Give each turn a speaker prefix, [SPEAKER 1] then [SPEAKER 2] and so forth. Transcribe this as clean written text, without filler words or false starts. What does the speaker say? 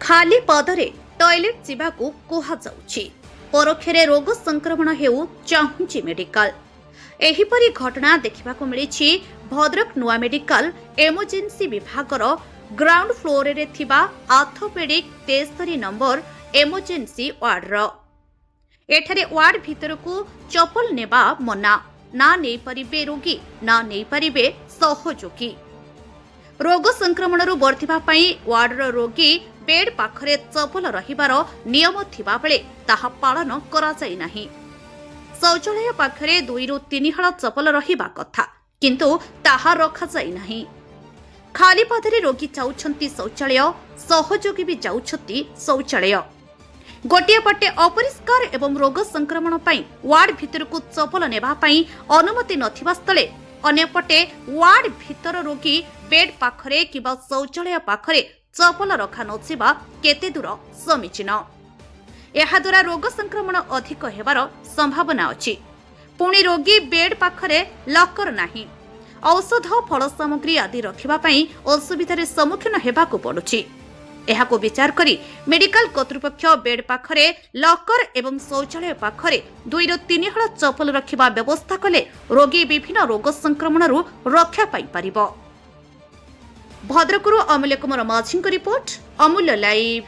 [SPEAKER 1] खाली पदरे टॉयलेट जीवाकू कुहाଯାଉଛି परोक्षरे रोग संक्रमण हेउ चाहुछि मेडिकल। एहिपरि घटना देखिबाकू मिलिछि भद्रक नुआ मेडिकल एमर्जेंसी विभागर ग्राउंड फ्लोर रे थिबा आर्थोपेडिक 63 नंबर एमर्जेंसी वार्ड। एठारे वार्ड भितरकू चपल नेबा मना, ना नहीं परिबे रोगी ना नहीं परिबे सहयोगी। रोग संक्रमण वर्धिबा पई वार्डर रोगी बेड पाखरे चपल रहिबार नियम थिबा बेले ताहा पालन करा जाय नाही। शौचालय पाखरे 2 ରୁ 3 हळ चपल रहिबा कथा, किंतु ताहा रखा जाय नाही। खाली पादरे रोगी जाउछंती शौचालय, सहयोगी भी जाउछंती शौचालय। गोटिए पटे अपरिष्कार एवं रोग संक्रमण पई वार्ड भितरकू चपल नेबा पई अनुमति नथिबा स्थले अन्यपटे वार्ड भितर रोगी बेड पाखरे किबा शौचालय पाखरे चपल रखा नथिबा केते दूर समीचीन। एहाद्वारा रोग संक्रमण अधिक हेबार संभावना अछि। पुणी रोगी बेड पाखरे लकर नाही, औषध फल सामग्री आदि रखिबा पई असुविधार सम्मुखीन हेबाकू पडुछि। एहाको विचार करी मेडिकल कर्तृपक्ष बेड पाखरे लकर एवं शौचालय पाखरे 2 ରୁ 3 हळ चपल रखिबा व्यवस्था कले रोगी विभिन्न रोग संक्रमण रक्षा पाई परिबो। भद्रकरू अमूल्य कुमार माझी रिपोर्ट, अमूल्य लाइव।